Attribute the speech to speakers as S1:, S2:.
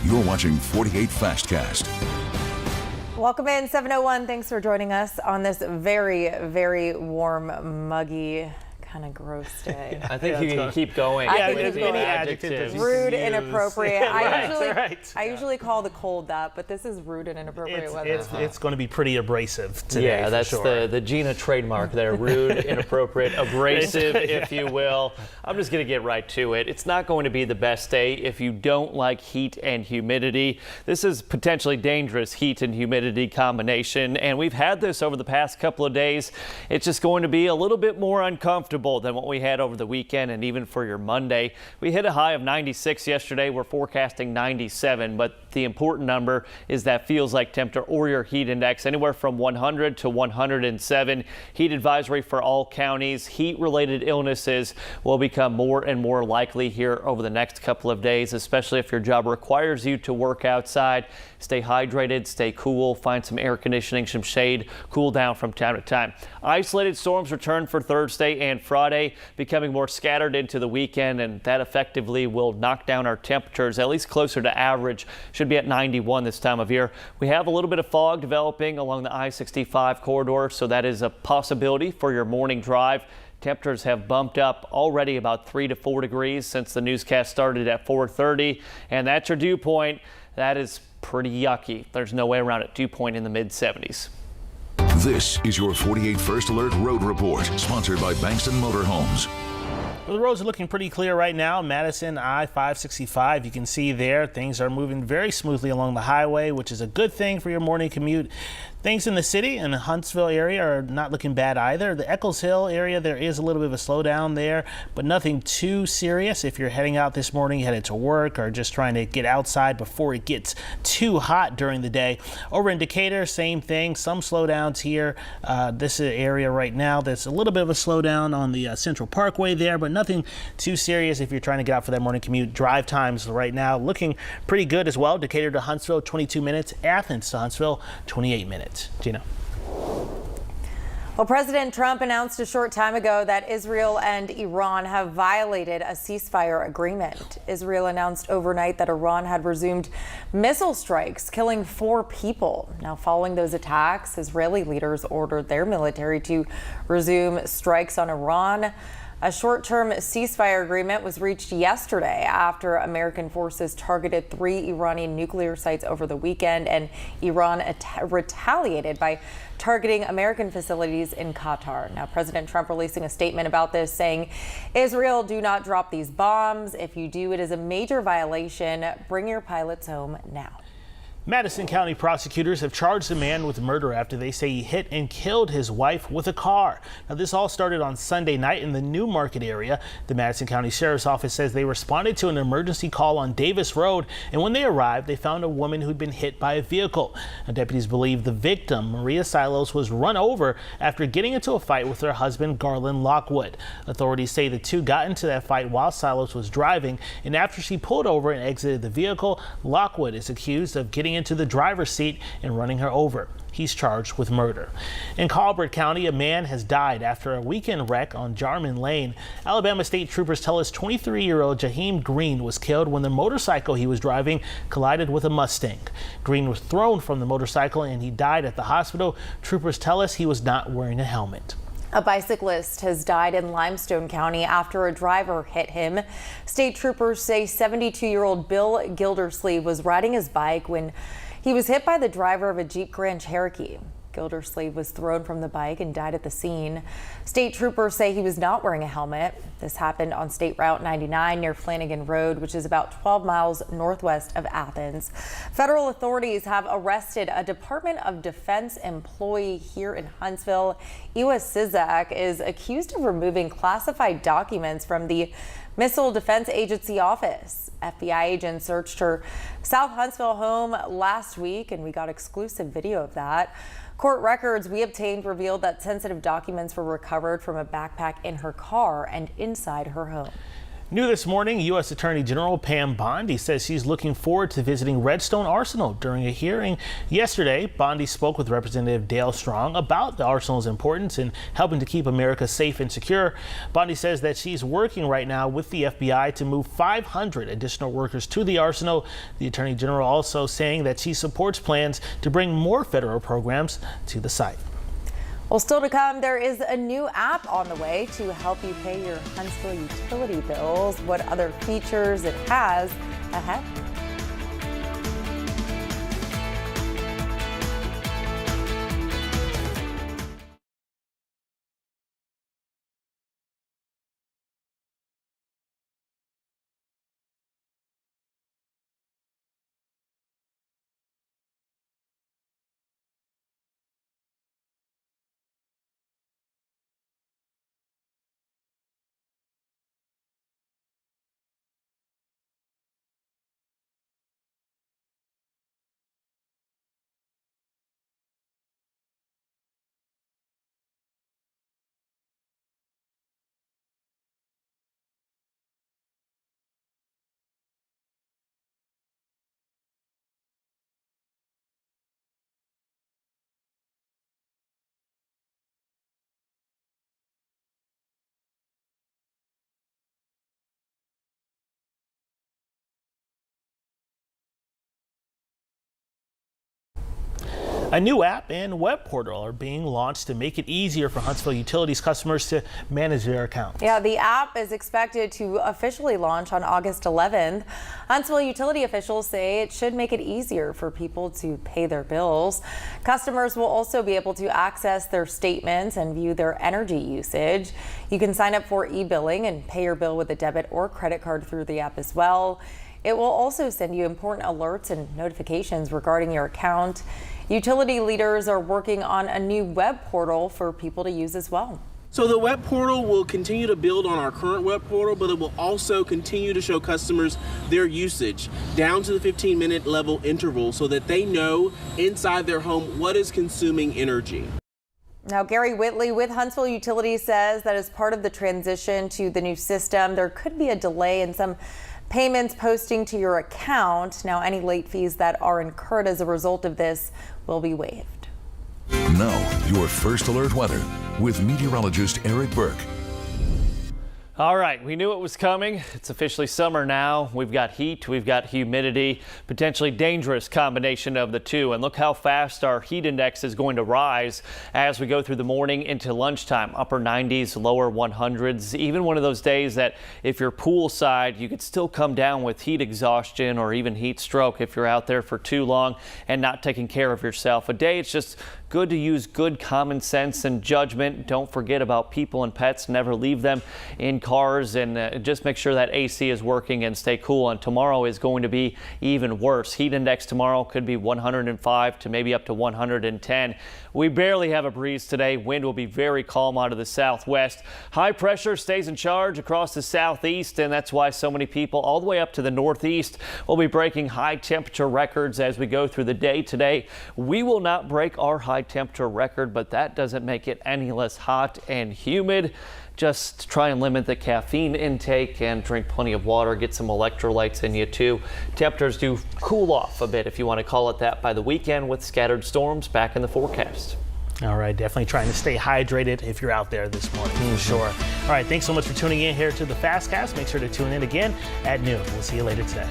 S1: You're watching 48 Fastcast.
S2: Welcome in, 7:01. Thanks for joining us on this very, very warm, muggy, kind of gross day.
S3: I think you can keep going.
S2: I think
S3: with
S2: there's
S3: the
S2: many
S3: adjectives.
S2: Rude, inappropriate. I
S4: Right.
S2: usually call the cold that, but this is rude and inappropriate weather.
S4: It's going to be pretty abrasive today.
S3: Yeah, that's
S4: sure.
S3: the Gina trademark there. Rude, inappropriate, abrasive, if you will. I'm just going to get right to it. It's not going to be the best day if you don't like heat and humidity. This is potentially dangerous heat and humidity combination, and we've had this over the past couple of days. It's just going to be a little bit more uncomfortable than what we had over the weekend and even for your Monday. We hit a high of 96 yesterday. We're forecasting 97, but the important number is that feels like temperature or your heat index anywhere from 100 to 107. Heat advisory for all counties. Heat related illnesses will become more and more likely here over the next couple of days, especially if your job requires you to work outside. Stay hydrated, stay cool, find some air conditioning, some shade, cool down from time to time. Isolated storms return for Thursday and Friday, becoming more scattered into the weekend, and that effectively will knock down our temperatures at least closer to average. Should be at 91 this time of year. We have a little bit of fog developing along the I-65 corridor, so that is a possibility for your morning drive. Temperatures have bumped up already about 3 to 4 degrees since the newscast started at 4:30, and that's your dew point. That is pretty yucky. There's no way around it. Dew point in the mid-70s.
S1: This is your 48 First Alert Road Report, sponsored by Bankston Motorhomes.
S4: Well, the roads are looking pretty clear right now. Madison I-565, you can see there things are moving very smoothly along the highway, which is a good thing for your morning commute. Things in the city and the Huntsville area are not looking bad either. The Eccles Hill area, there is a little bit of a slowdown there, but nothing too serious. If you're heading out this morning, headed to work, or just trying to get outside before it gets too hot during the day. Over in Decatur, same thing. Some slowdowns here. This area right now, there's a little bit of a slowdown on the Central Parkway there, but nothing too serious if you're trying to get out for that morning commute. Drive times right now looking pretty good as well. Decatur to Huntsville, 22 minutes. Athens to Huntsville, 28 minutes. Gina.
S2: Well, President Trump announced a short time ago that Israel and Iran have violated a ceasefire agreement. Israel announced overnight that Iran had resumed missile strikes, killing 4 people. Now, following those attacks, Israeli leaders ordered their military to resume strikes on Iran. A short-term ceasefire agreement was reached yesterday after American forces targeted 3 Iranian nuclear sites over the weekend, and Iran retaliated by targeting American facilities in Qatar. Now, President Trump releasing a statement about this, saying, Israel, do not drop these bombs. If you do, it is a major violation. Bring your pilots home now.
S4: Madison County prosecutors have charged a man with murder after they say he hit and killed his wife with a car. Now, this all started on Sunday night in the New Market area. The Madison County Sheriff's Office says they responded to an emergency call on Davis Road, and when they arrived, they found a woman who'd been hit by a vehicle. Now, deputies believe the victim, Maria Silos, was run over after getting into a fight with her husband, Garland Lockwood. Authorities say the two got into that fight while Silos was driving, and after she pulled over and exited the vehicle, Lockwood is accused of getting into the driver's seat and running her over. He's charged with murder. In Colbert County, a man has died after a weekend wreck on Jarman Lane. Alabama State Troopers tell us 23-year-old Jaheim Green was killed when the motorcycle he was driving collided with a Mustang. Green was thrown from the motorcycle and he died at the hospital. Troopers tell us he was not wearing a helmet.
S2: A bicyclist has died in Limestone County after a driver hit him. State troopers say 72-year-old Bill Gildersleeve was riding his bike when he was hit by the driver of a Jeep Grand Cherokee. Gildersleeve was thrown from the bike and died at the scene. State troopers say he was not wearing a helmet. This happened on State Route 99 near Flanagan Road, which is about 12 miles northwest of Athens. Federal authorities have arrested a Department of Defense employee here in Huntsville. Iwa Sizak is accused of removing classified documents from the Missile Defense Agency office. FBI agents searched her South Huntsville home last week, and we got exclusive video of that. Court records we obtained revealed that sensitive documents were recovered from a backpack in her car and inside her home.
S4: New this morning, U.S. Attorney General Pam Bondi says she's looking forward to visiting Redstone Arsenal. During a hearing yesterday, Bondi spoke with Representative Dale Strong about the arsenal's importance in helping to keep America safe and secure. Bondi says that she's working right now with the FBI to move 500 additional workers to the arsenal. The Attorney General also saying that she supports plans to bring more federal programs to the site.
S2: Well, still to come, there is a new app on the way to help you pay your Huntsville utility bills. What other features it has ahead.
S4: A new app and web portal are being launched to make it easier for Huntsville Utilities customers to manage their accounts.
S2: Yeah, the app is expected to officially launch on August 11th. Huntsville utility officials say it should make it easier for people to pay their bills. Customers will also be able to access their statements and view their energy usage. You can sign up for e-billing and pay your bill with a debit or credit card through the app as well. It will also send you important alerts and notifications regarding your account. Utility leaders are working on a new web portal for people to use as well.
S5: So the web portal will continue to build on our current web portal, but it will also continue to show customers their usage down to the 15-minute level interval so that they know inside their home what is consuming energy.
S2: Now, Gary Whitley with Huntsville Utilities says that as part of the transition to the new system, there could be a delay in some payments posting to your account. Now, any late fees that are incurred as a result of this will be waived.
S1: Now, your first alert weather with meteorologist Eric Burke.
S3: All right, we knew it was coming. It's officially summer now. We've got heat, we've got humidity, potentially dangerous combination of the two. And look how fast our heat index is going to rise as we go through the morning into lunchtime. Upper 90s, lower 100s. Even one of those days that if you're poolside, you could still come down with heat exhaustion or even heat stroke if you're out there for too long and not taking care of yourself. A day it's just good to use good common sense and judgment. Don't forget about people and pets. Never leave them in cars, and just make sure that AC is working and stay cool. And tomorrow is going to be even worse. Heat index tomorrow could be 105 to maybe up to 110. We barely have a breeze today. Wind will be very calm out of the southwest. High pressure stays in charge across the southeast, and that's why so many people all the way up to the northeast will be breaking high temperature records as we go through the day today. We will not break our high temperature record, but that doesn't make it any less hot and humid. Just try and limit the caffeine intake and drink plenty of water. Get some electrolytes in you too. Temperatures do cool off a bit, if you want to call it that, by the weekend with scattered storms back in the forecast.
S4: All right, definitely trying to stay hydrated if you're out there this morning, for sure. All right, thanks so much for tuning in here to the Fastcast. Make sure to tune in again at noon. We'll see you later today.